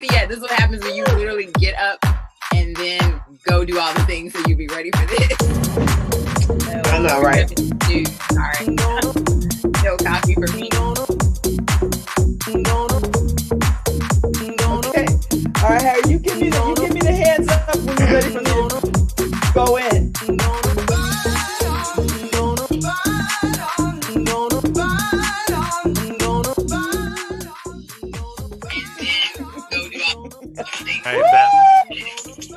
Yeah, this is what happens when you literally get up and then go do all the things so you be ready for this. I know, right? Dude, sorry. No coffee for me. Okay. All right, Harry, you give me the hands up when you're ready for me to go in.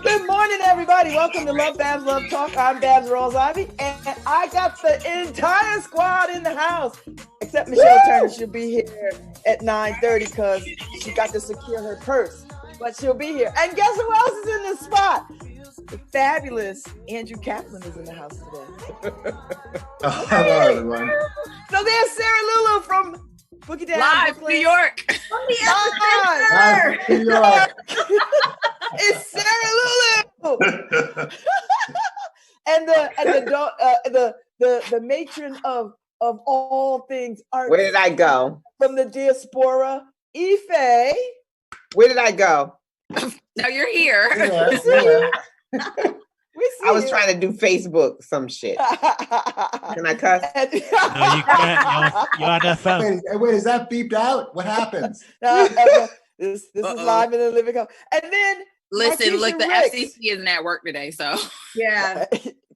Good morning, everybody. Welcome to LoveBabz, LoveTalk. I'm Babz Rawls-Ivy, and I got the entire squad in the house, except Michelle Turner. She'll be here at 9:30 because she got to secure her purse, but she'll be here. And guess who else is in the spot? The fabulous Andrew Kaplan is in the house today. Hello, everyone. So there's Sarah Lulu from Boogie Down, Live, New York. Live, New York. It's Sarah Lulu. and the matron of all things art. Where did I go? From the diaspora, Ife. Where did I go? No, you're here. Yeah. I was trying to do Facebook, some shit. Can I cuss? No, you can't. You're on the phone. Wait, is that beeped out? What happens? This is live in the living room. And then listen, Markeisha look, the Ricks. FCC isn't at work today, so yeah,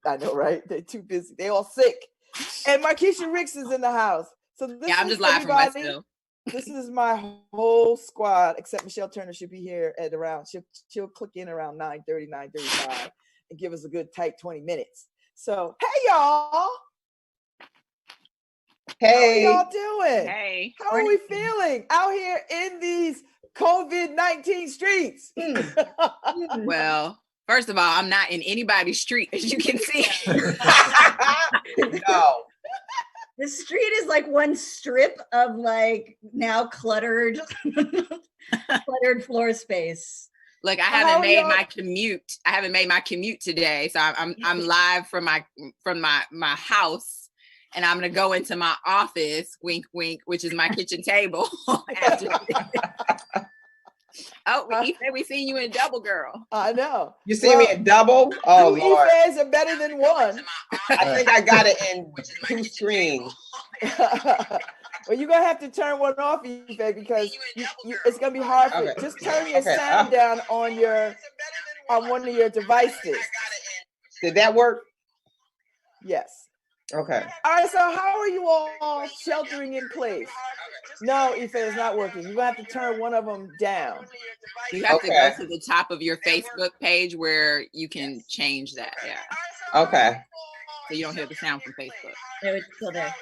I know, right? They're too busy. They all sick. And Markeisha Ricks is in the house. So this yeah, I'm is just laughing everybody. myself. This is my whole squad, except Michelle Turner should be here at around. She'll click in around 9:30, 9:35, and give us a good tight 20 minutes. So hey y'all. Hey. How are y'all doing? Hey. How are we feeling out here in these COVID-19 streets? Well, first of all, I'm not in anybody's street, as you can see. No. The street is like one strip of like now cluttered floor space. Look, I haven't made my commute. I haven't made my commute today, so I'm live from my house. And I'm gonna go into my office, wink, wink, which is my kitchen table. We seen you in double, girl. I know. You see me in double? Oh, Lord. Ifes are better than one. I think I got it in two screens. Well, you're going to have to turn one off, Ife, because it's going to be hard for you. Just turn your sound down on one of your devices. Did that work? Yes. Okay. All right, so how are you all sheltering in place? No, Ife, it's not working. You're going to have to turn one of them down. You have to go to the top of your Facebook page where you can change that. Yeah. Okay. So you don't hear the sound from Facebook. No, it's still there.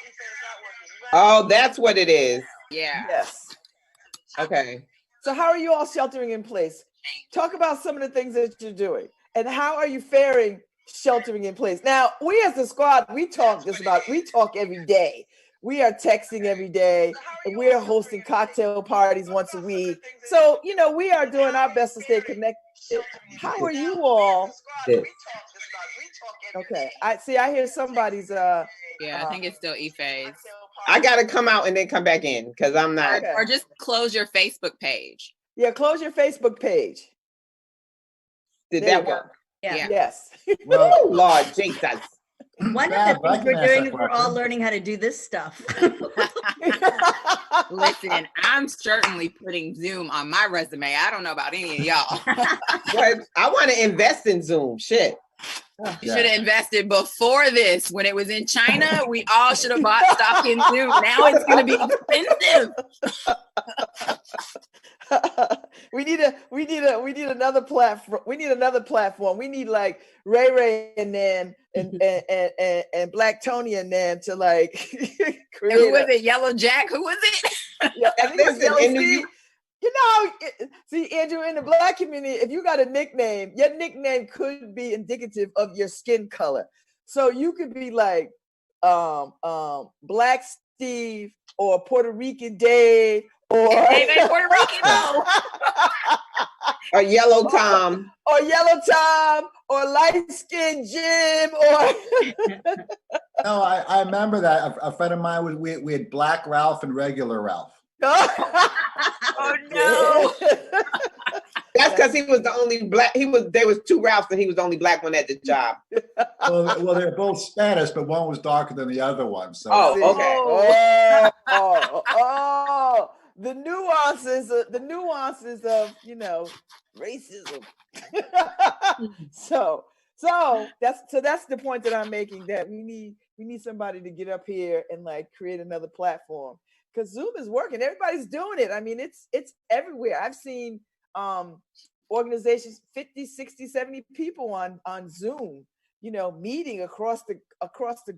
Oh, that's what it is. Yeah. Yes. Okay. So how are you all sheltering in place? Talk about some of the things that you're doing and how are you faring sheltering in place? Now, we as the squad, we talk every day. We are texting every day, and we are hosting cocktail parties once a week. So, we are doing our best to stay connected. How are you all? Okay, I hear somebody's. Yeah, I think it's still Ife's. I gotta come out and then come back in because I'm not. Or just close your Facebook page. Yeah, close your Facebook page. Did that work? Yeah. Yes. Well, Lord Jesus. One of the things we're doing is we're all learning how to do this stuff. Listen, I'm certainly putting Zoom on my resume. I don't know about any of y'all. But I want to invest in Zoom. Shit. You should have invested before this. When it was in China, we all should have bought stock in Zoom. Now it's going to be expensive. We need another platform. We need another platform. We need like Ray and them and Black Tony and them to like create. Who was it? Yellow Jack? Who was it? Yeah, I think it was Yellow Steve. See, Andrew, in the Black community, if you got a nickname, your nickname could be indicative of your skin color. So you could be like Black Steve or Puerto Rican Dave or Puerto Rican. Or Yellow Tom. Or Yellow Tom or Light Skin Jim or No, I remember that. A friend of mine we had Black Ralph and regular Ralph. Oh no. That's because he was the only black. There was two Ralphs, and he was the only black one at the job. Well, they're both Spanish, but one was darker than the other one. So Oh, okay. The nuances of racism. so that's the point that I'm making, that we need somebody to get up here and like create another platform, because Zoom is working. Everybody's doing it. I mean, it's everywhere. I've seen organizations, 50, 60, 70 people on Zoom, meeting across the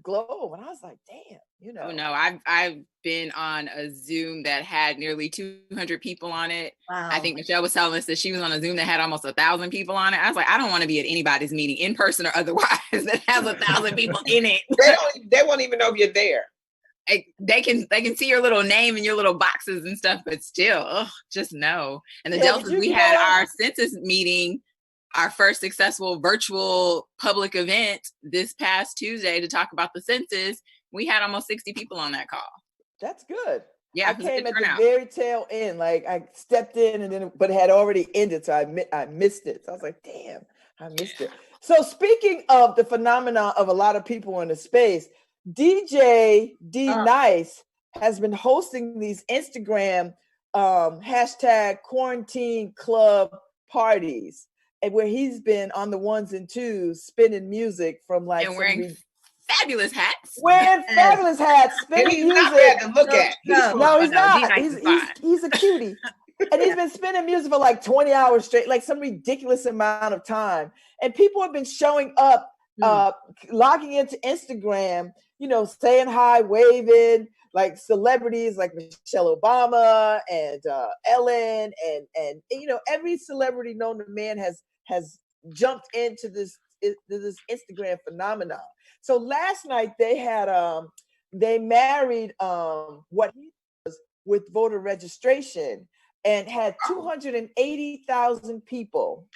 globe. And I was like, damn, Oh no, I've been on a Zoom that had nearly 200 people on it. Wow. I think Michelle was telling us that she was on a Zoom that had almost 1,000 people on it. I was like, I don't want to be at anybody's meeting, in person or otherwise, that has 1,000 people in it. They won't even know if you're there. They can see your little name and your little boxes and stuff, but still, just no. And the Deltas, we had our census meeting, our first successful virtual public event this past Tuesday to talk about the census. We had almost 60 people on that call. That's good. Yeah, I came at the very tail end. Like I stepped in but it had already ended, so I missed it. So I was like, damn, I missed it. So speaking of the phenomenon of a lot of people in the space, DJ D Nice has been hosting these Instagram hashtag quarantine club parties, and where he's been on the ones and twos spinning music from like and wearing fabulous hats. Spinning And he's music. not bad to look at. No, he's not. D-Nice He's a cutie. And he's been spinning music for like 20 hours straight, like some ridiculous amount of time. And people have been showing up, logging into Instagram, saying hi, waving, like celebrities like Michelle Obama and Ellen and every celebrity known to man has jumped into this Instagram phenomenon. So last night they had they married what he does with voter registration, and had 280,000 people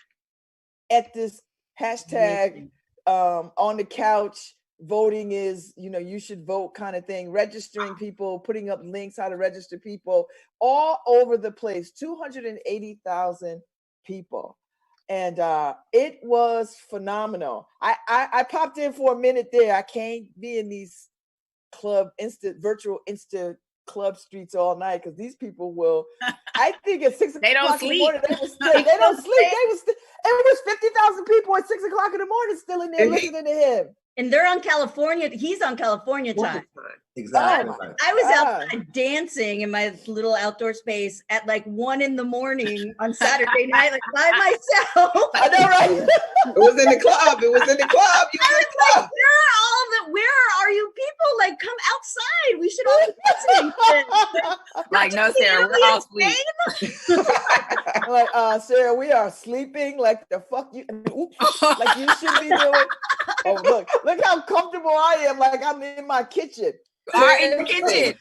at this hashtag on the couch. Voting is, you should vote kind of thing, registering people, putting up links how to register people all over the place, 280,000 people. And it was phenomenal. I popped in for a minute there. I can't be in these virtual club streets all night, because these people will, I think at 6 o'clock in the morning, they don't sleep. It was 50,000 people at 6 o'clock in the morning still in there listening to him. And they're on California. He's on California time. Exactly. I was outside dancing in my little outdoor space at like 1 a.m. on Saturday night, like by myself. I know, right? It was in the club. You was in the club. Like, where are you people? Like, come outside. We should all be dancing. Like, no, Sarah, we're all asleep. Like, Sarah, we are sleeping. Like the fuck you, like you should be doing. Oh, look how comfortable I am. Like I'm in my kitchen. In the kitchen.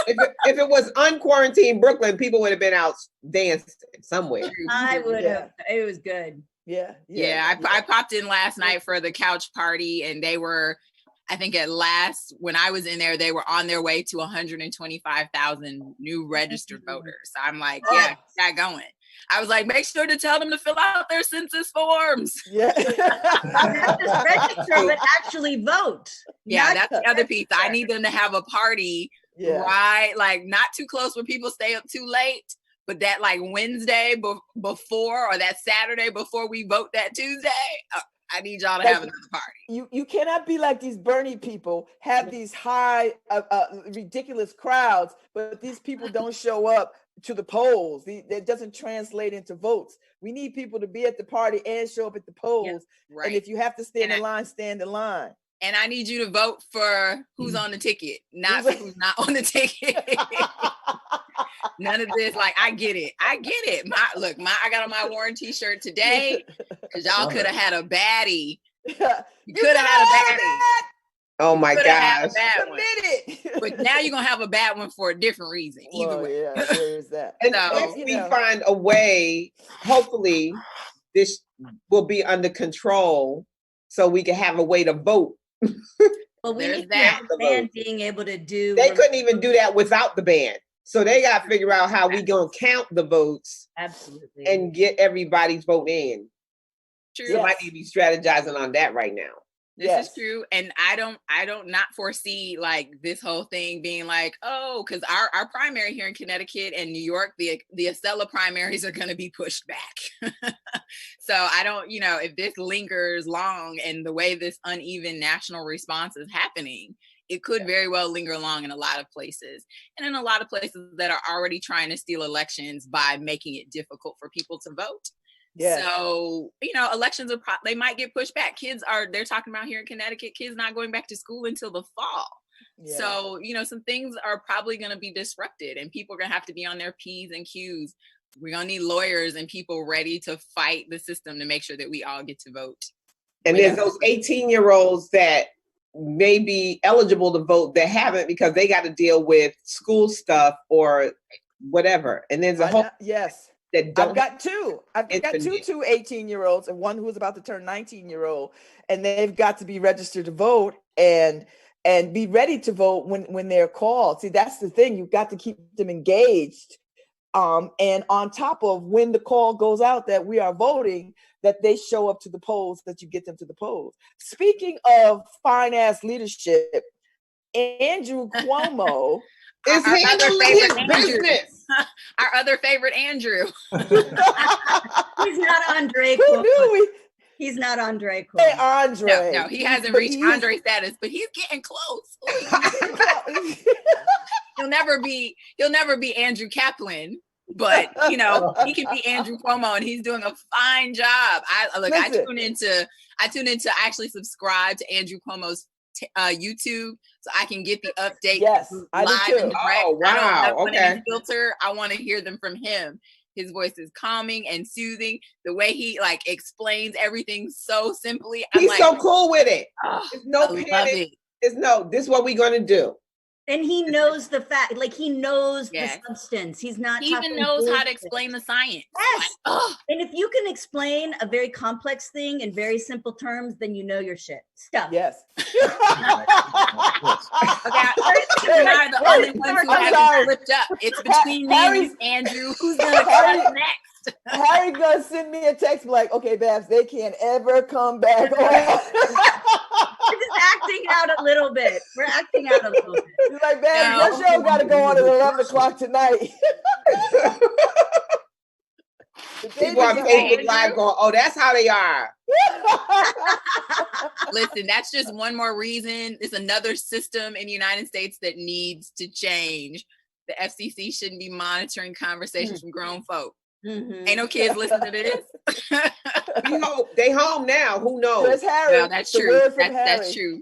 If it was unquarantined Brooklyn, people would have been out dancing somewhere. I would have. It was good. Yeah. I popped in last night for the couch party, and they were, I think when I was in there, they were on their way to 125,000 new registered voters. So I'm like, yeah, got going. I was like, make sure to tell them to fill out their census forms. Yeah. Not just register, but actually vote. Yeah, that's the other piece. I need them to have a party, right? Like not too close where people stay up too late, but that like Wednesday before, or that Saturday before we vote that Tuesday, I need y'all to have another party. You cannot be like these Bernie people, have these high, ridiculous crowds, but these people don't show up to the polls. That doesn't translate into votes. We need people to be at the party and show up at the polls. Yeah, right. And if you have to stand in line, stand in line. And I need you to vote for who's on the ticket, not for who's not on the ticket. None of this. Like, I get it. I got on my Warren t-shirt today because y'all could have had a baddie. You could have had a baddie. Oh my gosh. But now you're going to have a bad one for a different reason. Either way. Yeah, there's that. And if we find a way, hopefully this will be under control so we can have a way to vote. Well, we need that band being able to do. They couldn't even do that without the band. So they got to figure out how we gonna count the votes Absolutely. and get everybody's vote in. True. So I need to be strategizing on that right now. This is true. And I don't not foresee like this whole thing being like, oh, because our primary here in Connecticut and New York, the Acela primaries are going to be pushed back. So I don't, if this lingers long and the way this uneven national response is happening, it could very well linger along in a lot of places, and in a lot of places that are already trying to steal elections by making it difficult for people to vote. Yeah. So, elections they might get pushed back. They're talking about here in Connecticut, kids not going back to school until the fall. Yeah. So, some things are probably going to be disrupted, and people are going to have to be on their P's and Q's. We're going to need lawyers and people ready to fight the system to make sure that we all get to vote. And there's those 18-year-olds that may be eligible to vote that haven't because they got to deal with school stuff or whatever. And there's a whole... Yes. I've got two 18-year-olds and one who's about to turn 19-year-old, and they've got to be registered to vote and be ready to vote when they're called. See, that's the thing. You've got to keep them engaged. And on top of when the call goes out that we are voting, that they show up to the polls, that you get them to the polls. Speaking of fine-ass leadership, Andrew Cuomo is handling his business. Our other favorite Andrew. He's not Andre. Who knew we? He's not Andre. Hey, Andre. No, he hasn't reached Andre status, but he's getting close. He'll never be Andrew Kaplan, but he can be Andrew Cuomo, and he's doing a fine job. I tune into I actually subscribe to Andrew Cuomo's YouTube so I can get the updates. Yes, I do too. and direct. Oh, wow. I don't put Okay. any filter. I want to hear them from him. His voice is calming and soothing. The way he explains everything so simply. He's so cool with it. There's no panic. This is what we're going to do. And he knows the fact, he knows the substance. He's not. He even knows how to explain the science. Yes. And if you can explain a very complex thing in very simple terms, then you know your shit. Stuff. Yes. Okay, we're not the only ones who haven't flipped up. It's between me and Andrew. Who's gonna come next? Harry gonna send me a text like, okay, Babz, they can't ever come back on. We're just acting out a little bit. We're acting out a little bit. He's like, Babz, your show got to go on at 11 o'clock tonight. People on Facebook Live going, oh, that's how they are. Listen, that's just one more reason. It's another system in the United States that needs to change. The FCC shouldn't be monitoring conversations from grown folk. Mm-hmm. Ain't no kids listening to this. They home now. Who knows? There's Harry. Well, that's true. That's true.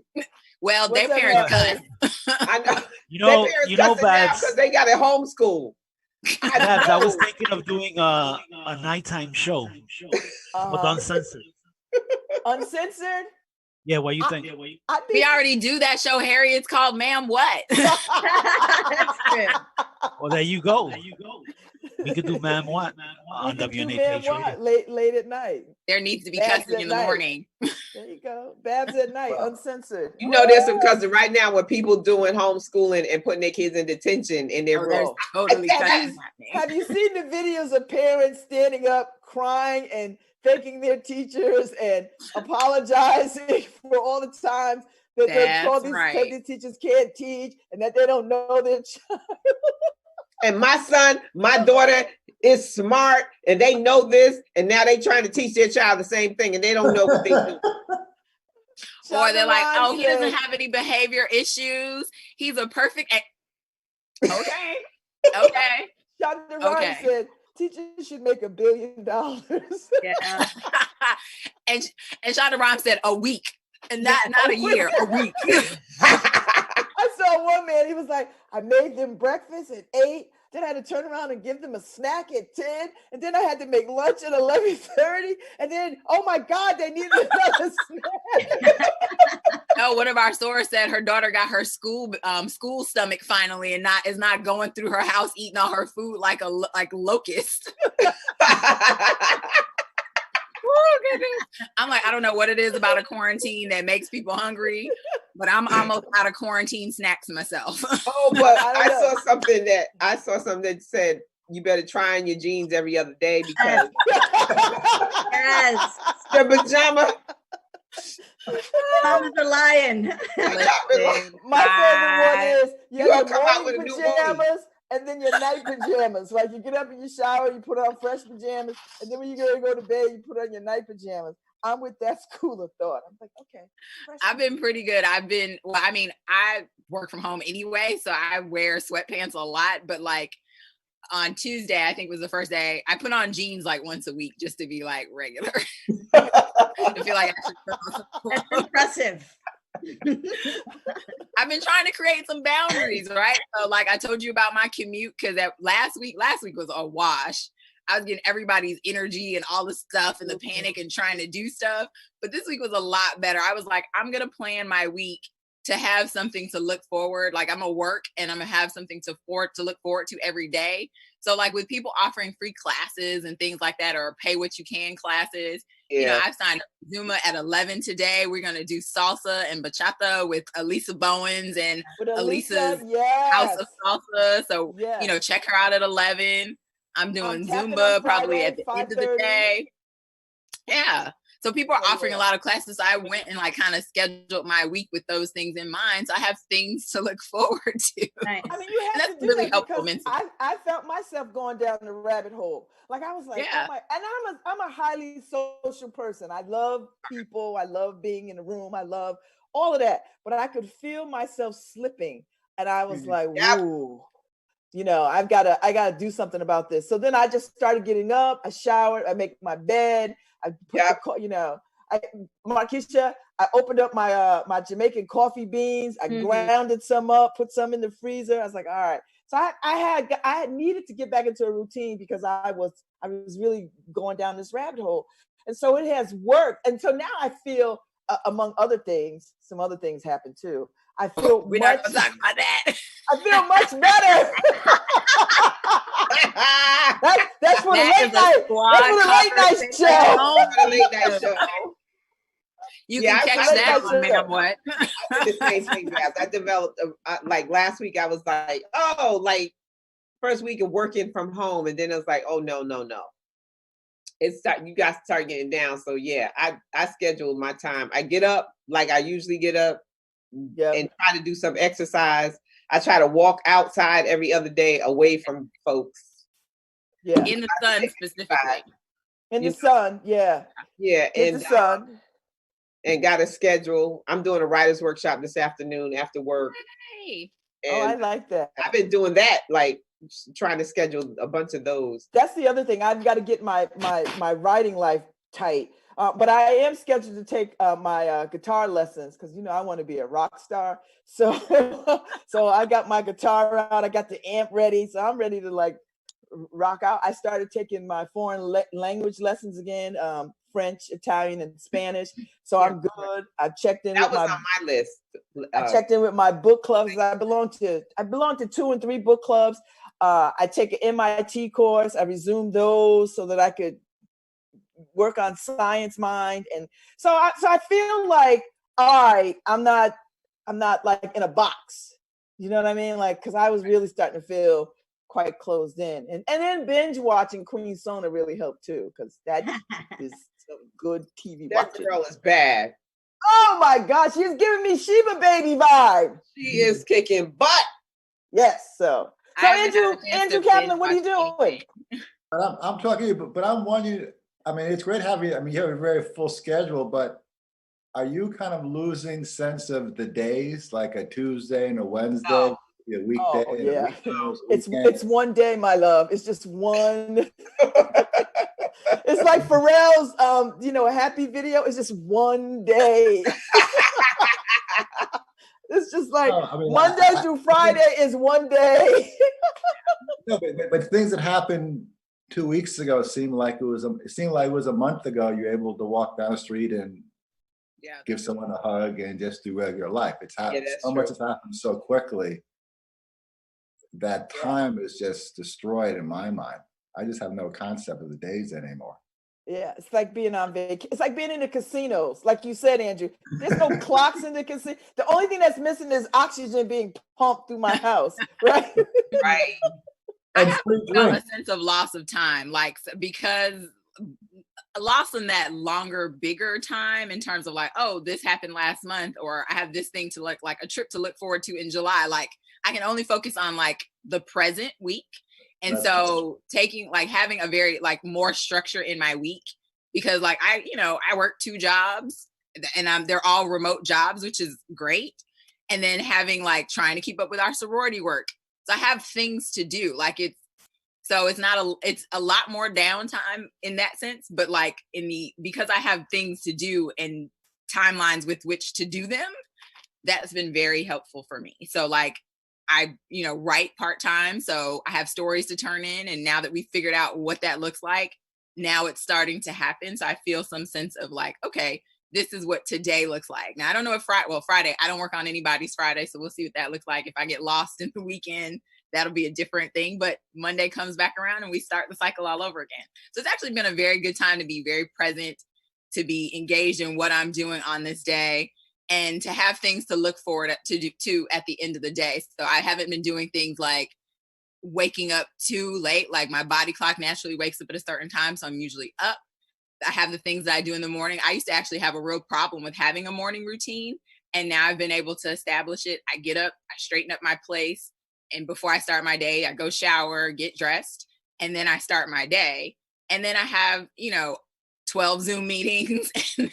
Well, their parents cuss. I know. You know, Babz, because they got it homeschool. Babz, I was thinking of doing a nighttime show, but uncensored. Uncensored? Yeah, what do you think? We already do that show, Harry. It's called Ma'am What? That's true. Well, there you go. We could do Ma'am What on WNAP. Late at night. There needs to be cussing in the morning. There you go. Babz at night, uncensored. There's some cussing right now with people doing homeschooling and putting their kids in detention in their room. Totally have you seen the videos of parents standing up crying and thanking their teachers and apologizing for all the times that these teachers can't teach and that they don't know their child? And my daughter is smart and they know this, and now they trying to teach their child the same thing and they don't know what they do. Or they're like, oh, he doesn't have any behavior issues. He's a perfect. Okay. Shonda Rhimes said teachers should make $1 billion. Yeah. and Shonda Rhimes said a week, and not a year, a week. I saw one man, he was like, I made them breakfast at 8, then I had to turn around and give them a snack at 10, and then I had to make lunch at 11:30, and then, oh my God, they needed another snack. No, one of our stores said her daughter got her school stomach finally, and is not going through her house eating all her food like locust. Oh, goodness. I'm like, I don't know what it is about a quarantine that makes people hungry, but I'm almost out of quarantine snacks myself. Oh, but I saw something that said you better try on your jeans every other day because Yes. the pajama. Pajamas are lying. My favorite one is you have come out your with a morning new movie. pajamas and then your night pajamas. Like you get up in your shower, you put on fresh pajamas, and then when you go to bed, you put on your night pajamas. I'm with that school of thought. I'm like, okay. I've been pretty good. I work from home anyway, so I wear sweatpants a lot, but like on Tuesday, I think was the first day, I put on jeans like once a week just to be like regular. I feel like that's impressive. I've been trying to create some boundaries, right? So like I told you about my commute because last week was a wash. I was getting everybody's energy and all the stuff and the panic and trying to do stuff. But this week was a lot better. I was like, I'm going to plan my week to have something to look forward. Like I'm gonna work and I'm gonna have something to look forward to every day. So like with people offering free classes and things like that, or pay what you can classes, you know, I've signed up Zuma at 11 today. We're gonna do salsa and bachata with Elisa Bowens and Elisa's House of Salsa. So you know, check her out at 11. I'm doing Zumba probably at the end of the day. Yeah. So people are offering a lot of classes. So I went and like kind of scheduled my week with those things in mind. So I have things to look forward to. Nice. I mean, you have to do really that because I felt myself going down the rabbit hole. Like I was like, oh my, and I'm a highly social person. I love people. I love being in the room. I love all of that. But I could feel myself slipping. And I was like, whoa. You know, I gotta do something about this. So then I just started getting up. I showered. I make my bed. I put Marquisha, I opened up my my Jamaican coffee beans. I grounded some up, put some in the freezer. I was like, all right. So I had needed to get back into a routine because I was really going down this rabbit hole, and so it has worked. And so now I feel, among other things, some other things happen too. I feel we're not gonna talk about that. I feel much better. That's for the late night. That's for the late night show. Late night show. You can catch that on Man What. I did the same thing, Babz. I developed like last week. I was like, like first week of working from home, and then it was like, oh no. You guys start getting down. So yeah, I scheduled my time. I get up like I usually get up and try to do some exercise. I try to walk outside every other day away from folks. Yeah. In the sun specifically. In the sun, yeah. Yeah. In the sun. And got a schedule. I'm doing a writer's workshop this afternoon after work. Hey. I like that. I've been doing that, like trying to schedule a bunch of those. That's the other thing. I've got to get my writing life tight. But I am scheduled to take my guitar lessons because, you know, I want to be a rock star. So I got my guitar out. I got the amp ready. So I'm ready to like rock out. I started taking my foreign language lessons again, French, Italian, and Spanish. So I'm good. I've checked in. That was on my list. I checked in with my book clubs. I belong to 2 and 3 book clubs. I take an MIT course. I resumed those so that I could work on Science Mind. And so I feel like, all right, I'm not like in a box. You know what I mean? Like, because I was really starting to feel quite closed in. And then binge watching Queen Sona really helped too, because that is some good TV watching. That girl is bad. Oh my gosh, she's giving me Sheba Baby vibe. She is kicking butt. Yes. So Andrew Kaplan, what are you doing? But I'm talking to you, but I'm wondering, I mean, it's great having you. I mean, you have a very full schedule, but are you kind of losing sense of the days, like a Tuesday and a Wednesday, a weekday? Oh, yeah. It's one day, my love. It's just one. It's like Pharrell's, a happy video. It's just one day. It's just like Monday through Friday is one day. No, but things that happened 2 weeks ago seemed like it was a month ago. You're able to walk down the street and give someone a hug and just do regular life. It's happened so much has happened so quickly that time is just destroyed in my mind. I just have no concept of the days anymore. Yeah, it's like being on vacation. It's like being in the casinos, like you said, Andrew. There's no clocks in the casino. The only thing that's missing is oxygen being pumped through my house, right? Right. I have felt a sense of loss of time, like, because a loss in that longer, bigger time in terms of like, oh, this happened last month, or I have this thing to look like a trip to look forward to in July. Like, I can only focus on like the present week. And so having a very like more structure in my week, because like I work 2 jobs and they're all remote jobs, which is great. And then having like trying to keep up with our sorority work. So I have things to do. Like it's a lot more downtime in that sense, but like because I have things to do and timelines with which to do them, that's been very helpful for me. So like I, write part-time. So I have stories to turn in. And now that we figured out what that looks like, now it's starting to happen. So I feel some sense of like, okay, this is what today looks like. Now I don't know if Friday, I don't work on anybody's Friday. So we'll see what that looks like. If I get lost in the weekend, that'll be a different thing. But Monday comes back around and we start the cycle all over again. So it's actually been a very good time to be very present, to be engaged in what I'm doing on this day, and to have things to look forward to at the end of the day. So I haven't been doing things like waking up too late. Like my body clock naturally wakes up at a certain time. So I'm usually up. I have the things that I do in the morning. I used to actually have a real problem with having a morning routine. And now I've been able to establish it. I get up, I straighten up my place. And before I start my day, I go shower, get dressed, and then I start my day. And then I have, 12 Zoom meetings and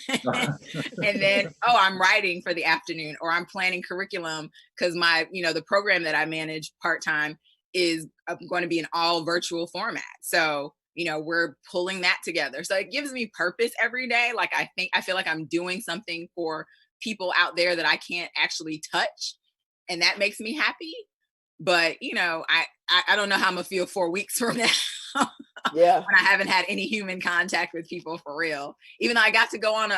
then, I'm writing for the afternoon, or I'm planning curriculum because my, the program that I manage part-time is going to be an all virtual format. So, we're pulling that together. So it gives me purpose every day. Like I feel like I'm doing something for people out there that I can't actually touch. And that makes me happy. But, I don't know how I'm gonna feel 4 weeks from now. Yeah. When I haven't had any human contact with people for real. Even though I got to go on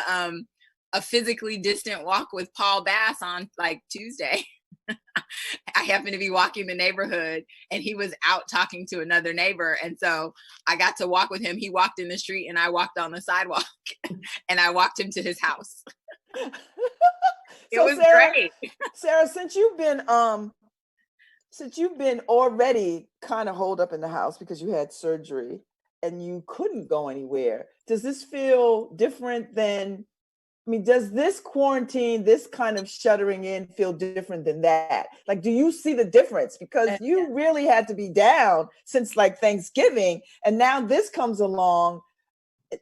a physically distant walk with Babz on like Tuesday. I happened to be walking the neighborhood and he was out talking to another neighbor. And so I got to walk with him. He walked in the street and I walked on the sidewalk and I walked him to his house. It was great. Sarah, since you've been already kind of holed up in the house because you had surgery and you couldn't go anywhere, does this feel different than, does this quarantine, this kind of shuttering in feel different than that? Like, do you see the difference? Because you really had to be down since like Thanksgiving, and now this comes along.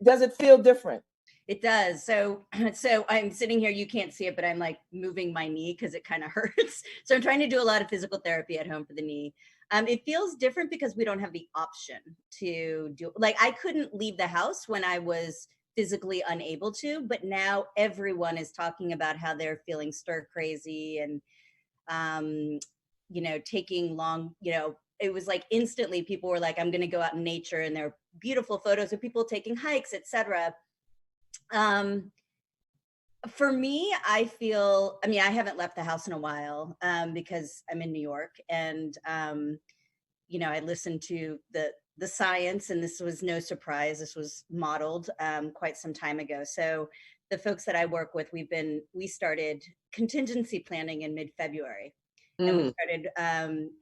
Does it feel different? It does. So I'm sitting here, you can't see it, but I'm like moving my knee because it kind of hurts. So I'm trying to do a lot of physical therapy at home for the knee. It feels different because we don't have the option to do, like, I couldn't leave the house when I was physically unable to, but now everyone is talking about how they're feeling stir crazy and, taking long, it was like instantly people were like, I'm going to go out in nature, and there are beautiful photos of people taking hikes, etc. For me, I feel, I haven't left the house in a while, because I'm in New York, and, I listened to the science, and this was no surprise. This was modeled, quite some time ago. So the folks that I work with, we started contingency planning in mid-February, and we started,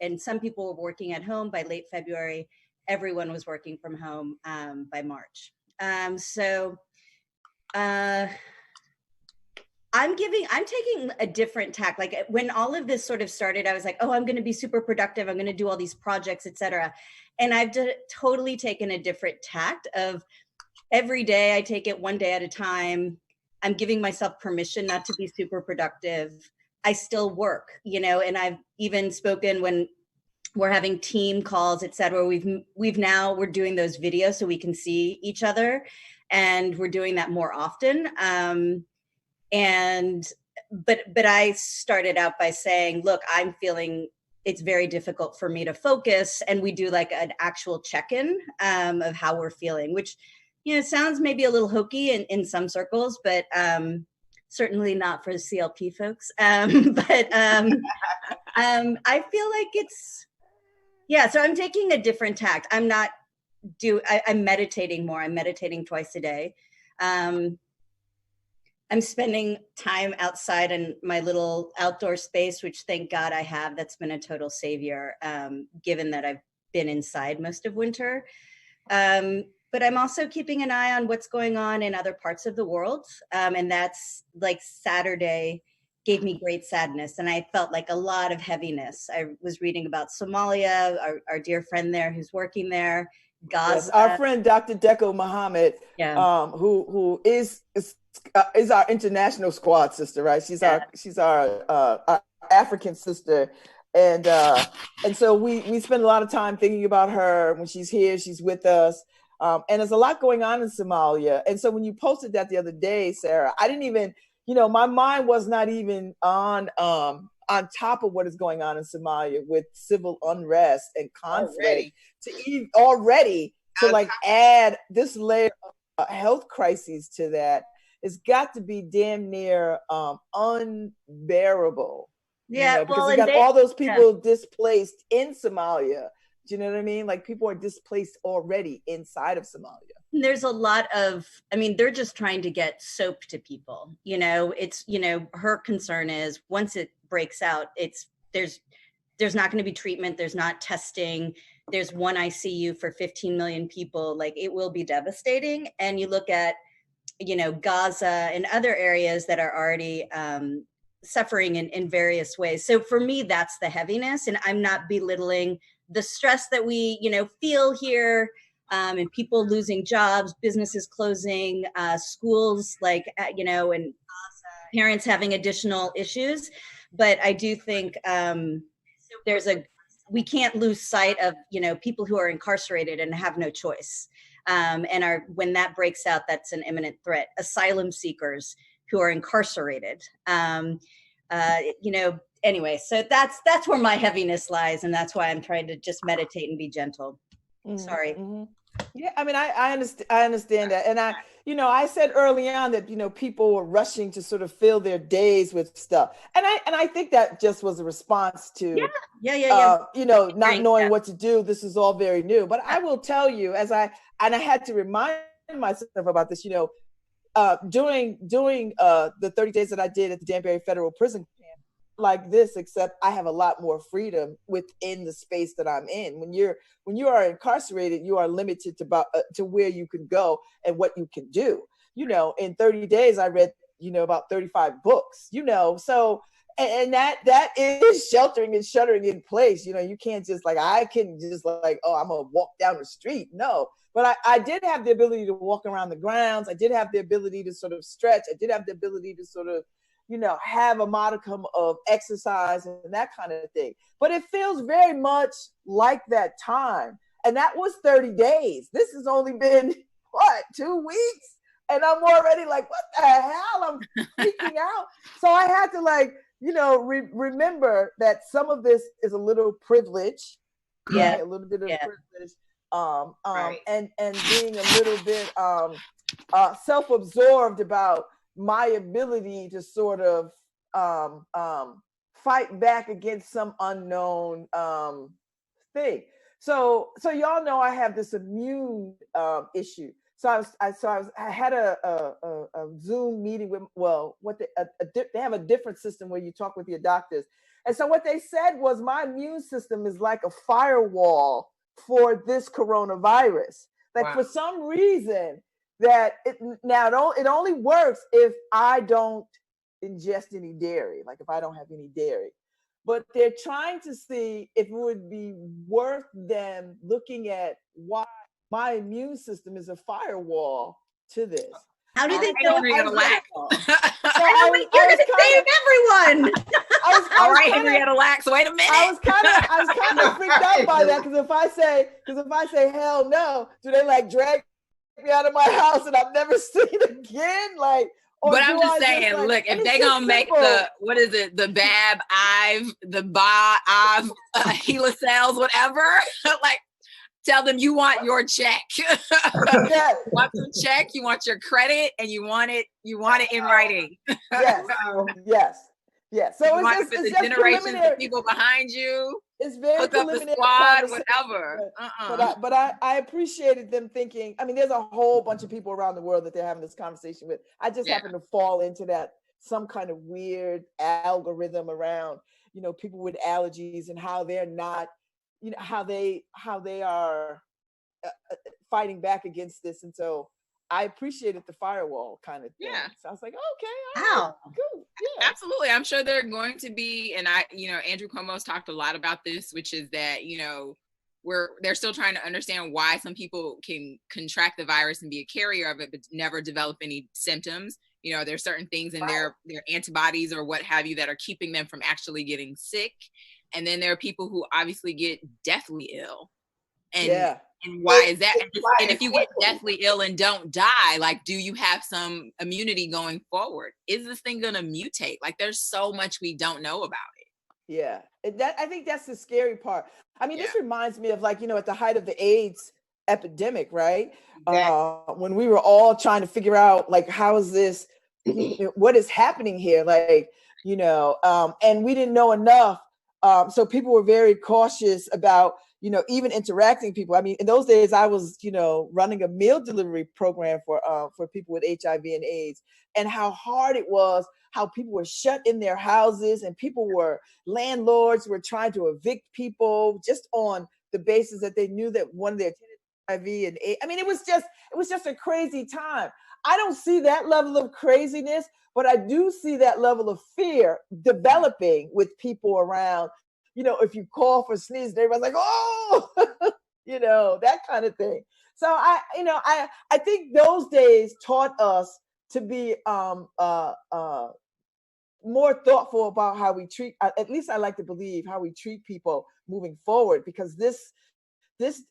and some people were working at home by late February. Everyone was working from home, by March. I'm taking a different tack. Like when all of this sort of started, I was like, I'm going to be super productive. I'm going to do all these projects, etc. And I've totally taken a different tact of every day. I take it one day at a time. I'm giving myself permission not to be super productive. I still work, and I've even spoken when we're having team calls, etc. We're doing those videos so we can see each other, and we're doing that more often. But I started out by saying, look, I'm feeling it's very difficult for me to focus. And we do like an actual check-in of how we're feeling, which, sounds maybe a little hokey in some circles, but certainly not for the CLP folks. I feel like so I'm taking a different tact. I'm not I'm meditating more. I'm meditating twice a day. I'm spending time outside in my little outdoor space, which thank God I have. That's been a total savior, given that I've been inside most of winter. But I'm also keeping an eye on what's going on in other parts of the world. And that's like Saturday gave me great sadness. And I felt like a lot of heaviness. I was reading about Somalia, our dear friend there who's working there, Gaza. Yes, our friend, Dr. Deco Muhammad, who is our international squad sister, right? She's our African sister. And so we spend a lot of time thinking about her. When she's here, she's with us. And there's a lot going on in Somalia. And so when you posted that the other day, Sarah, I didn't even, my mind was not even on top of what is going on in Somalia with civil unrest and conflict already to like add this layer of health crises to that. It's got to be damn near unbearable. Yeah, because you got all those people displaced in Somalia. Do you know what I mean? Like people are displaced already inside of Somalia. There's a lot of, they're just trying to get soap to people. It's, her concern is once it breaks out, there's not going to be treatment. There's not testing. There's one ICU for 15 million people. Like it will be devastating. And you look at, Gaza and other areas that are already suffering in various ways. So for me, that's the heaviness. And I'm not belittling the stress that we, feel here, and people losing jobs, businesses closing, schools, and parents having additional issues. But I do think we can't lose sight of, people who are incarcerated and have no choice. When that breaks out, that's an imminent threat. Asylum seekers who are incarcerated, anyway, so that's where my heaviness lies. And that's why I'm trying to just meditate and be gentle. Sorry. Mm-hmm. Yeah. I understand that. And I said early on that, people were rushing to sort of fill their days with stuff. And I think that just was a response to, not knowing what to do. This is all very new, but I will tell you I had to remind myself about this, during the 30 days that I did at the Danbury Federal Prison camp, like this, except I have a lot more freedom within the space that I'm in. When you are incarcerated, you are limited to where you can go and what you can do. In 30 days, I read, about 35 books, so, and that is sheltering and shuttering in place. You can't just I can just I'm gonna walk down the street. No. But I did have the ability to walk around the grounds. I did have the ability to sort of stretch. I did have the ability to sort of, have a modicum of exercise and that kind of thing. But it feels very much like that time. And that was 30 days. This has only been, 2 weeks? And I'm already like, what the hell? I'm freaking out. So I had to remember that some of this is a little privilege. Yeah. Right? A little bit of privilege. And being a little bit self-absorbed about my ability to sort of fight back against some unknown thing. So y'all know I have this immune issue. So I had a Zoom meeting with they have a different system where you talk with your doctors, and so what they said was my immune system is like a firewall for this coronavirus. For some reason that it only works if I don't ingest any dairy, if I don't have any dairy. But they're trying to see if it would be worth them looking at why my immune system is a firewall to this. How do they know Henrietta Lacks? You're going to save everyone. All right, Henrietta Lacks. Wait a minute. I was kind of freaked out by that because if I say hell no, do they drag me out of my house and I'm never seen again? But I'm just saying, look, if they gonna make the Babz, the Babz, Helicells, whatever, tell them you want your check. You want your check, you want your credit, and you want it in writing. Yes. So it's just generations of people behind you. it's very hook up the preliminary squad, whatever. But I appreciated them thinking. I mean, there's a whole bunch of people around the world that they're having this conversation with. I just happen to fall into that, some kind of weird algorithm around, people with allergies and how they're not, how they are fighting back against this. And so I appreciated the firewall kind of thing. Yeah. So I was like, okay, all right, cool. Yeah. Absolutely. I'm sure they're going to be, and Andrew Cuomo's talked a lot about this, which is that, they're still trying to understand why some people can contract the virus and be a carrier of it, but never develop any symptoms. There's certain things in their antibodies or what have you that are keeping them from actually getting sick. And then there are people who obviously get deathly ill. And why is that? And if you get deathly ill and don't die, like, do you have some immunity going forward? Is this thing going to mutate? Like, there's so much we don't know about it. Yeah. I think that's the scary part. I mean, this reminds me of, like, at the height of the AIDS epidemic, right? When we were all trying to figure out, like, how is this, what is happening here? Like, and we didn't know enough. So people were very cautious about, even interacting with people. I mean, in those days, I was, running a meal delivery program for people with HIV and AIDS, and how hard it was, how people were shut in their houses, and landlords were trying to evict people just on the basis that they knew that one of their HIV and AIDS. I mean, it was just a crazy time. I don't see that level of craziness, but I do see that level of fear developing with people around. If you call for sneeze, everybody's like, oh, that kind of thing. So I think those days taught us to be more thoughtful about how we treat, at least I like to believe, how we treat people moving forward, because this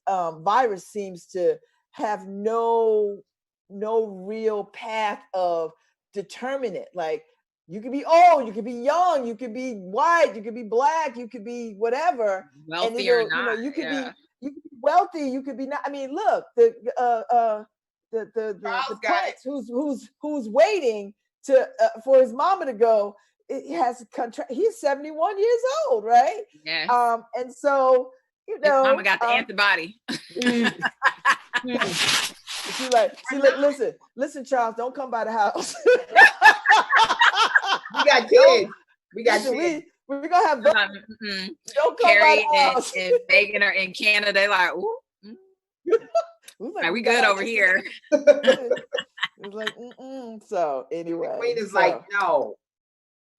virus seems to have no real path of determinant. Like, you could be old, you could be young, you could be white, you could be black, you could be whatever. Wealthy or not. You could be wealthy, you could be not. I mean, look, the prince who's waiting for his mama to go, he's 71 years old, right? Yeah. And so, his mama got the antibody. Listen, Charles, don't come by the house. We got kids. We got kids. We're gonna have don't come Carrie by the house. And Megan are in Canada. They're like, ooh. Like, we good over here. It's like, So anyway, the queen is like, no.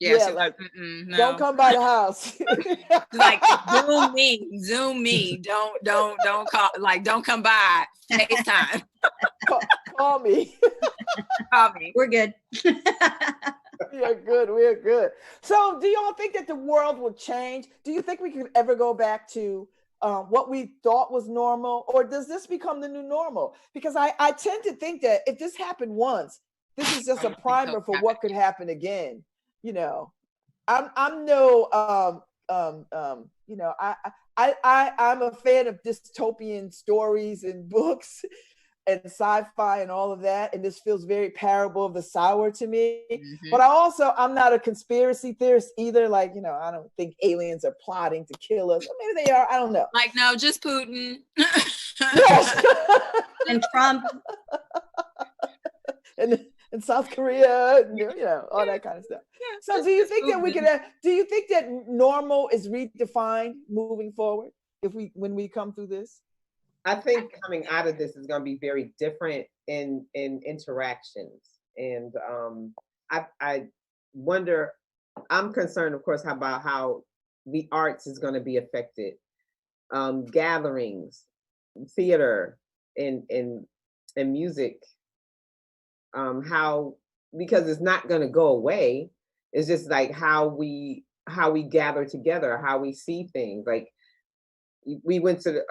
Yeah, she's like, no. Don't come by the house. Like, Zoom me. Don't call. Like, don't come by. FaceTime. Call me. Call me. We're good. We're good. So do y'all think that the world will change? Do you think we could ever go back to what we thought was normal, or does this become the new normal? Because I tend to think that if this happened once, this is just a primer for what could happen again. I'm no I'm a fan of dystopian stories and books and sci-fi and all of that, and this feels very Parable of the Sower to me. Mm-hmm. But I'm not a conspiracy theorist either. Like, I don't think aliens are plotting to kill us. Or maybe they are. I don't know. Like, no, just Putin. And Trump. and South Korea, all that kind of stuff. Yeah, so do you think that normal is redefined moving forward when we come through this? I think coming out of this is going to be very different in interactions. And I wonder, I'm concerned, of course, about how the arts is going to be affected. Gatherings, theater, and music. Because it's not going to go away. It's just like how we gather together, how we see things. Like, we went to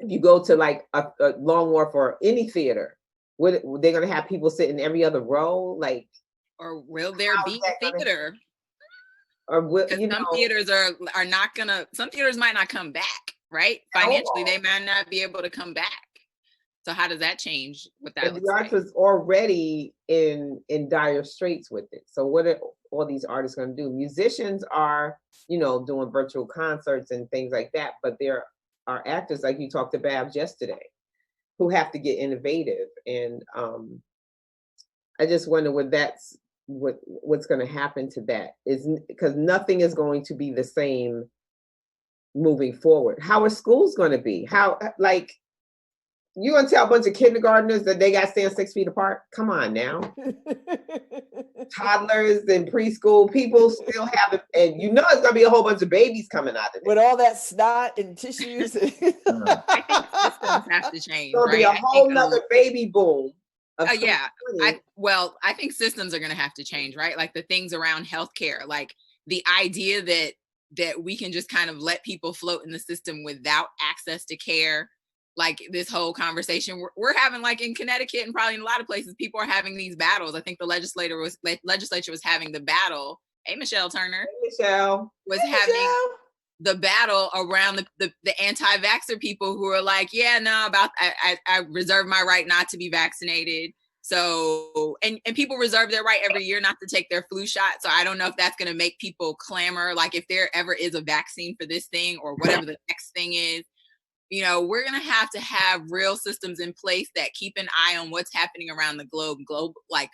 if you go to like a Long Wharf or any theater, they're going to have people sit in every other row, like, or will there be theater? Or will, some theaters are not gonna. Some theaters might not come back, right? Financially, they might not be able to come back. So how does that change? What that the arts was already in dire straits with it. So all these artists going to do? Musicians are, you know, doing virtual concerts and things like that, but there are actors, like you talked to Babz yesterday, who have to get innovative. And I just wonder what's going to happen to that, is because nothing is going to be the same moving forward. How are schools going to be? How, like, you gonna tell a bunch of kindergartners that they got to stand 6 feet apart? Come on now. Toddlers and preschool, people still have it, and you know it's gonna be a whole bunch of babies coming out of it with all that snot and tissues. I think systems have to change. There'll be a whole nother baby boom. Yeah. I think systems are gonna have to change, right? Like the things around healthcare, like the idea that we can just kind of let people float in the system without access to care. Like this whole conversation we're having, like in Connecticut and probably in a lot of places, people are having these battles. I think the legislature was having the battle. Hey, Michelle Turner. Hey, Michelle. Was having the battle around the anti-vaxxer people who are like, yeah, no, I reserve my right not to be vaccinated. So, and people reserve their right every year not to take their flu shot. So I don't know if that's going to make people clamor. Like if there ever is a vaccine for this thing or whatever the next thing is, you know, we're going to have real systems in place that keep an eye on what's happening around the globe, like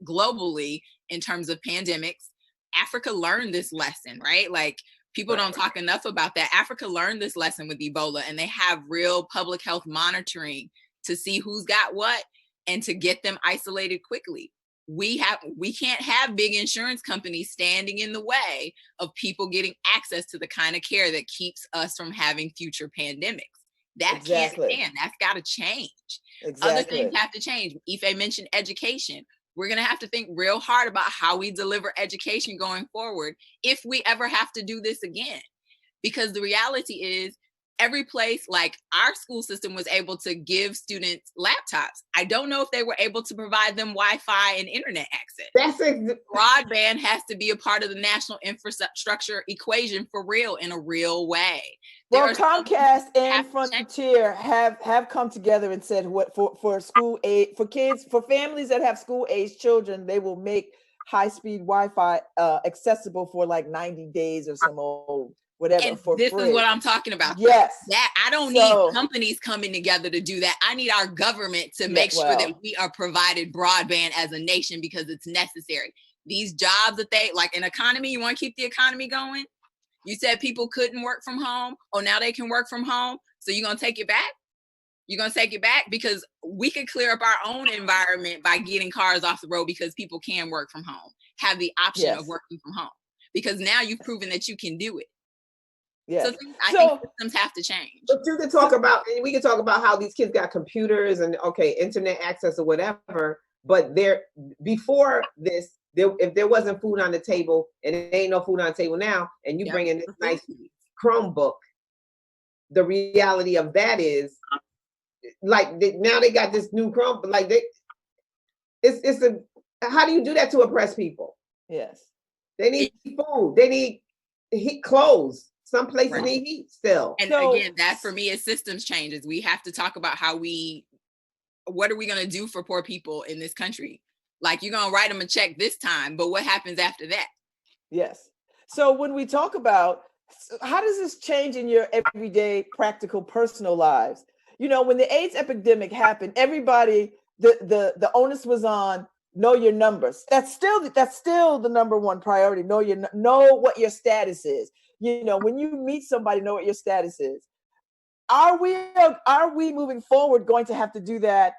globally in terms of pandemics. Africa learned this lesson, right? Like people don't talk enough about that. Africa learned this lesson with Ebola, and they have real public health monitoring to see who's got what and to get them isolated quickly. We can't have big insurance companies standing in the way of people getting access to the kind of care that keeps us from having future pandemics. That can't stand. That's got to change. Other things have to change. Ife mentioned education. We're going to have to think real hard about how we deliver education going forward if we ever have to do this again. Because the reality is, every place, like our school system was able to give students laptops. I don't know if they were able to provide them Wi-Fi and internet access. Broadband has to be a part of the national infrastructure equation for real, in a real way. Well, Comcast and Frontier have come together and said what for school aid, for kids, for families that have school age children, they will make high-speed Wi-Fi accessible for like 90 days or some old whatever. And this is what I'm talking about. Yes. That I don't need companies coming together to do that. I need our government to make sure that we are provided broadband as a nation because it's necessary. These jobs that they, like an economy, you want to keep the economy going? You said people couldn't work from home. Oh, now they can work from home. So you're going to take it back? You're going to take it back? Because we could clear up our own environment by getting cars off the road because people can work from home, have the option of working from home. Because now you've proven that you can do it. Yeah. So I think systems have to change. But you can talk about, and we can talk about how these kids got computers and internet access or whatever. But before this, if there wasn't food on the table, and there ain't no food on the table now, and you bring in this nice Chromebook, the reality of that is, like now they got this new Chrome, but like how do you do that to oppress people? Yes, they need food, they need heat, clothes. Some places need heat still. And again, that for me is systems changes. We have to talk about what are we going to do for poor people in this country? Like you're going to write them a check this time, but what happens after that? Yes. So when we talk about how does this change in your everyday, practical, personal lives? You know, when the AIDS epidemic happened, everybody, the onus was on know your numbers. That's still the number one priority. Know what your status is. You know, when you meet somebody, know what your status is. Are we moving forward going to have to do that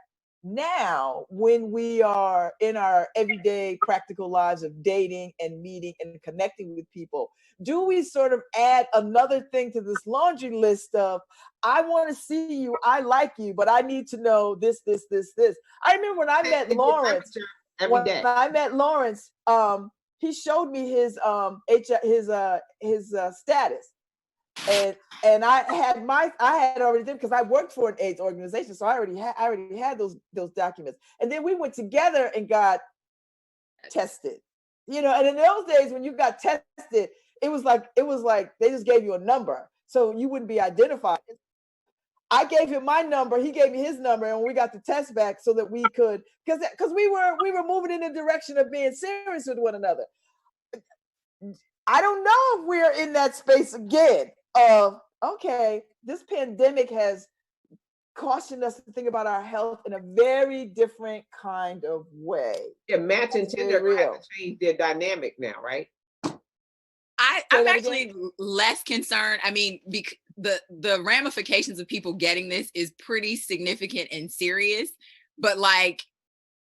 now when we are in our everyday practical lives of dating and meeting and connecting with people? Do we sort of add another thing to this laundry list of, I want to see you, I like you, but I need to know this. I remember when I met Lawrence, he showed me his status, and I had already did, because I worked for an AIDS organization, so I already had those documents, and then we went together and got tested, you know. And in those days when you got tested, it was like they just gave you a number, so you wouldn't be identified. I gave him my number, he gave me his number, and we got the test back so that we could, because we were moving in the direction of being serious with one another. I don't know if we're in that space again of, okay, this pandemic has cautioned us to think about our health in a very different kind of way. Yeah, Match and Tinder have to change their dynamic now, right? I'm actually less concerned. I mean, the ramifications of people getting this is pretty significant and serious, but like,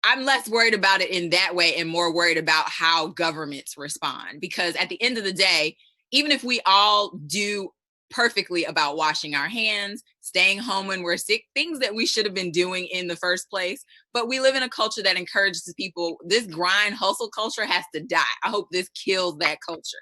I'm less worried about it in that way and more worried about how governments respond. Because at the end of the day, even if we all do perfectly about washing our hands, staying home when we're sick, things that we should have been doing in the first place, but we live in a culture that encourages people, this grind hustle culture has to die. I hope this kills that culture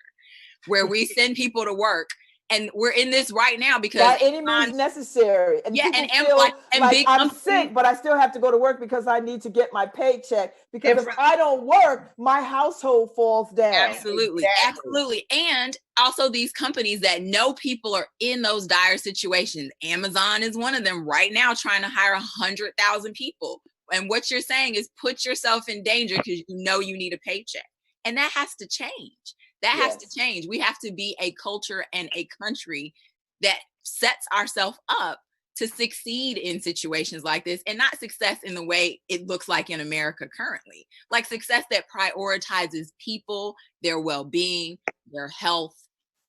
where we send people to work. And we're in this right now because by any means necessary. And yeah, people feel like I'm sick, but I still have to go to work because I need to get my paycheck. Because if I don't work, my household falls down. Absolutely. Absolutely. And also these companies that know people are in those dire situations. Amazon is one of them right now trying to hire 100,000 people. And what you're saying is put yourself in danger because you know you need a paycheck. And that has to change. That has to change. We have to be a culture and a country that sets ourselves up to succeed in situations like this, and not success in the way it looks like in America currently. Like success that prioritizes people, their well-being, their health,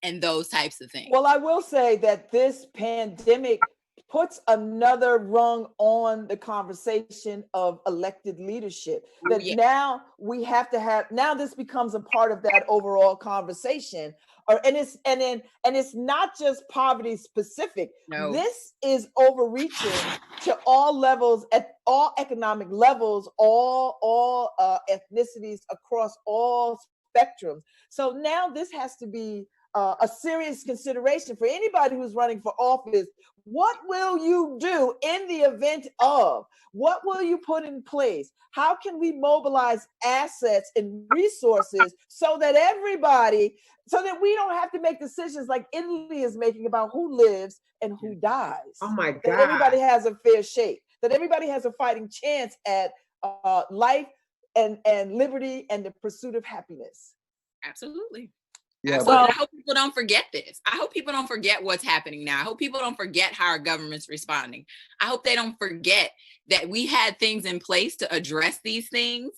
and those types of things. Well, I will say that this pandemic puts another rung on the conversation of elected leadership. That now we have to have, now this becomes a part of that overall conversation. And it's not just poverty specific. No. This is overreaching to all levels, at all economic levels, all ethnicities across all spectrums. So now this has to be a serious consideration for anybody who's running for office. What will you do in the event of? What will you put in place? How can we mobilize assets and resources so that we don't have to make decisions like Italy is making about who lives and who dies? Oh my God. That everybody has a fair shake, that everybody has a fighting chance at life and liberty and the pursuit of happiness. Absolutely. Yeah, I hope people don't forget this. I hope people don't forget what's happening now. I hope people don't forget how our government's responding. I hope they don't forget that we had things in place to address these things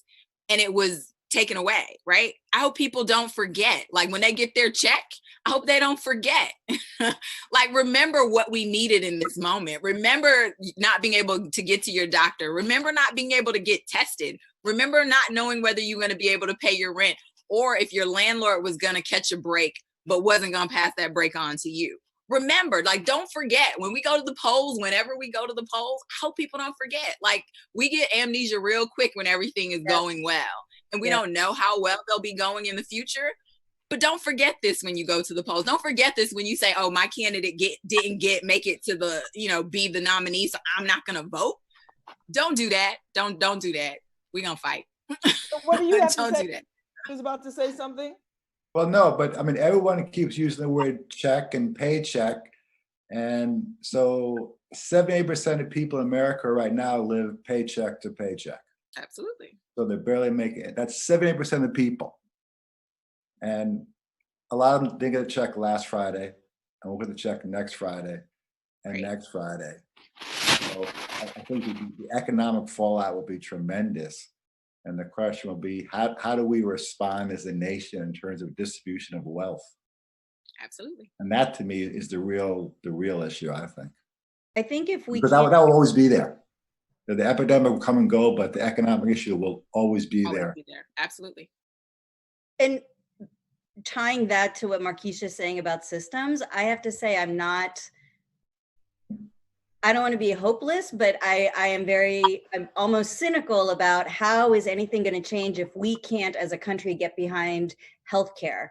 and it was taken away, right? I hope people don't forget. Like when they get their check, I hope they don't forget. Like remember what we needed in this moment. Remember not being able to get to your doctor. Remember not being able to get tested. Remember not knowing whether you're going to be able to pay your rent, or if your landlord was going to catch a break, but wasn't going to pass that break on to you. Remember, like, don't forget when we go to the polls, whenever we go to the polls, I hope people don't forget. Like we get amnesia real quick when everything is going well, and we don't know how well they'll be going in the future. But don't forget this when you go to the polls. Don't forget this when you say, oh, my candidate didn't make it to the, be the nominee, so I'm not going to vote. Don't do that. Don't do that. We're going to fight. So what do you have don't to say? do that. Was about to say something? Well, no, but I mean, everyone keeps using the word check and paycheck. And so 78% of people in America right now live paycheck to paycheck. Absolutely. So they're barely making it. That's 78% of the people. And a lot of them didn't get a check last Friday, and we'll get the check next Friday and next Friday. So I think the economic fallout will be tremendous. And the question will be, how do we respond as a nation in terms of distribution of wealth? Absolutely. And that to me is the real issue, I think. I think if we because that will always be there. The epidemic will come and go, but the economic issue will always be there. Absolutely. And tying that to what Markeisha is saying about systems, I have to say I don't want to be hopeless, but I'm almost cynical about how is anything going to change if we can't, as a country, get behind healthcare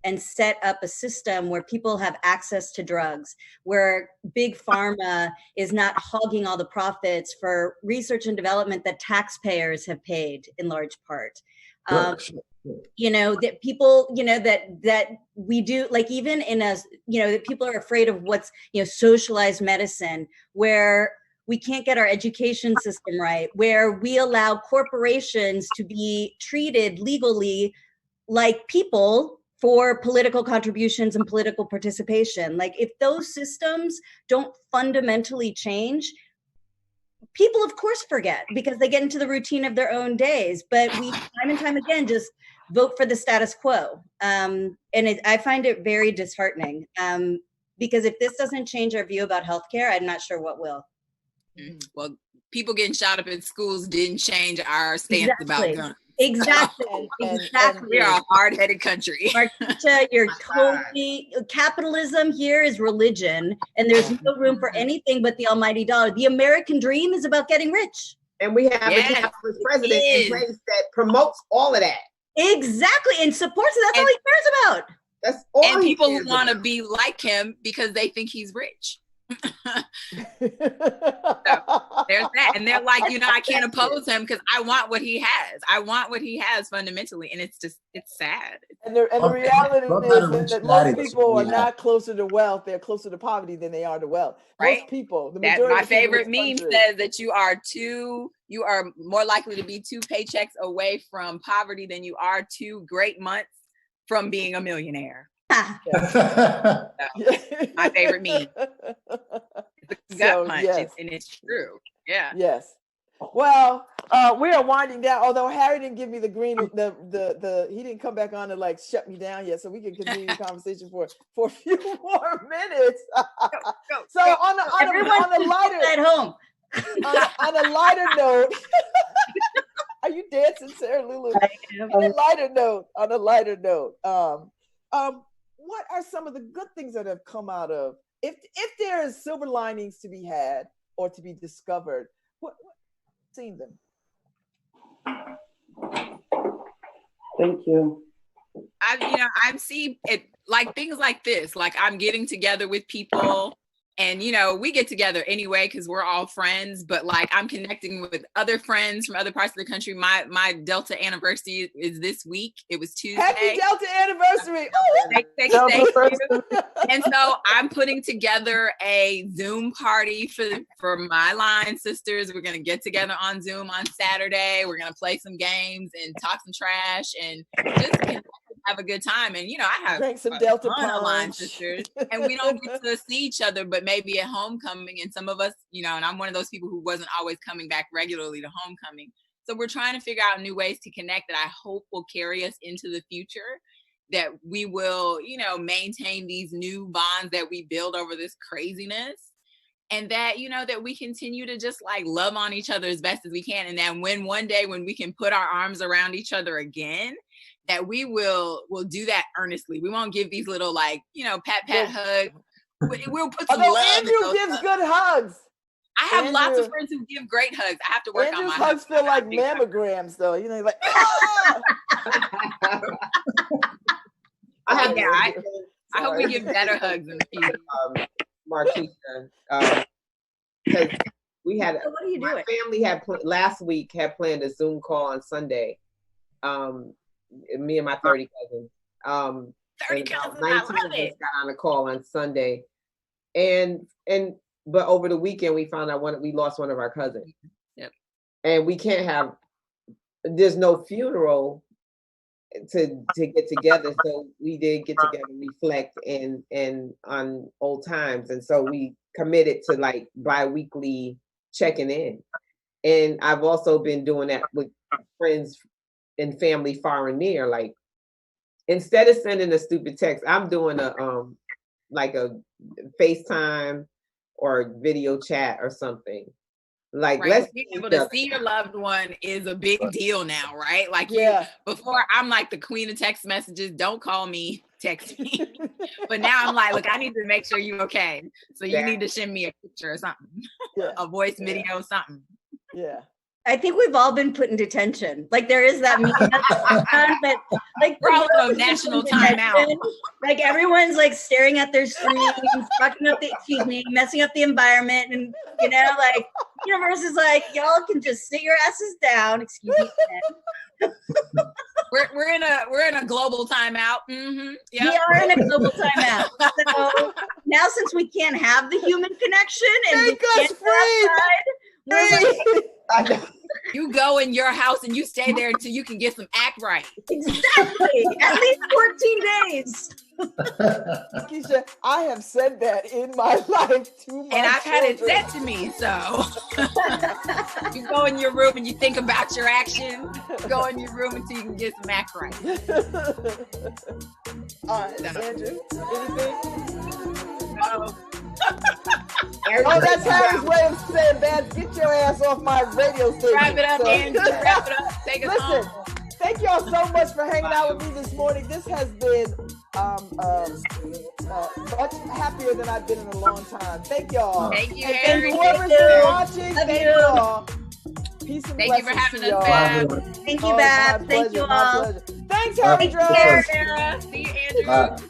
and set up a system where people have access to drugs, where big pharma is not hogging all the profits for research and development that taxpayers have paid in large part. That people, that we do, like even in that people are afraid of what's, socialized medicine, where we can't get our education system right, where we allow corporations to be treated legally like people for political contributions and political participation. Like if those systems don't fundamentally change, people of course forget because they get into the routine of their own days, but we time and time again just vote for the status quo. I find it very disheartening because if this doesn't change our view about healthcare, I'm not sure what will. Well, people getting shot up in schools didn't change our stance about guns. Exactly. Exactly. We are a hard-headed country. Marquita, you're totally, capitalism here is religion, and there's no room for anything but the almighty dollar. The American dream is about getting rich. And we have a capitalist president in place that promotes all of that. Exactly, and supports it. That's all he cares about. That's all. And people who want to be like him because they think he's rich. So there's that, and they're like, I can't oppose him because I want what he has. I want what he has fundamentally, and it's sad. And the reality is that most people are not closer to wealth; they're closer to poverty than they are to wealth. Right? Most people, the majority. My favorite meme says that you are more likely to be 2 paychecks away from poverty than you are 2 great months from being a millionaire. My favorite meme. It's a gut punch, and it's true. Yeah. Yes. Well, we are winding down. Although Harry didn't give me the green, he didn't come back on to like shut me down yet, so we can continue the conversation for a few more minutes. So on a lighter at home. on a lighter note. Are you dancing, Sarah Lulu? On a lighter note, what are some of the good things that have come out of, if there is silver linings to be had or to be discovered, what seen them? Thank you. I've seen it, like things like this, like I'm getting together with people. And, we get together anyway because we're all friends, but like I'm connecting with other friends from other parts of the country. My Delta anniversary is this week. It was Tuesday. Happy Delta anniversary. Thank you. And so I'm putting together a Zoom party for my line sisters. We're going to get together on Zoom on Saturday. We're going to play some games and talk some trash and just have a good time. And I have drink some Delta line sisters, and we don't get to see each other, but maybe at homecoming. And some of us, and I'm one of those people who wasn't always coming back regularly to homecoming. So we're trying to figure out new ways to connect that I hope will carry us into the future, that we will, maintain these new bonds that we build over this craziness. And that, that we continue to just like love on each other as best as we can. And that one day when we can put our arms around each other again, that we will do that earnestly. We won't give these little pat hugs. We'll put some love. Andrew gives good hugs. I have lots of friends who give great hugs. I have to work on my hugs. Feel like mammograms, though. Like. I hope we give better hugs in the future. Marquita, because we had what are you doing? Family had last week had planned a Zoom call on Sunday. Me and my 30 cousins. 30 cousins, 19 of us got on a call on Sunday, but over the weekend we found out we lost one of our cousins. Yep. And we can't there's no funeral to get together, so we did get together, reflect and on old times, and so we committed to like bi-weekly checking in. And I've also been doing that with friends and family far and near. Like instead of sending a stupid text, I'm doing a FaceTime or video chat or something. Like let's being able to see your loved one is a big deal now, right? Like before I'm like the queen of text messages. Don't call me, text me. But now I'm like, look, I need to make sure you're okay. So you need to send me a picture or something, a voice video, something. Yeah. I think we've all been put in detention. Like there is that meme but like we're all in a national timeout. Like everyone's like staring at their screens, messing up the environment, and like universe is like, y'all can just sit your asses down. Excuse me. We're in a global timeout. Mm-hmm. Yep. We are in a global timeout. So now since we can't have the human connection and we can't go outside, You go in your house and you stay there until you can get some act right. Exactly. At least 14 days. Keisha, I have said that in my life to my And I've had it children. said to me, so. You go in your room and you think about your actions. Go in your room until you can get some act right. All right, Andrew, anything? No. Oh, that's Harry's way of saying, Babz, get your ass off my radio station. Wrap it up, So- Andrew. Wrap it up. Take us Listen, home. thank y'all so much for hanging out with me this morning. This has been much happier than I've been in a long time. Thank y'all. Thank you, And Harry. whoever's been watching, Love thank you. y'all. Peace and Thank you for blessings having to us, y'all. Babz. Thank you, Oh, Babz. my Thank you pleasure, my all. pleasure. Thanks, Harry Thank you, Jones. Sarah. See you, Andrew. Bye.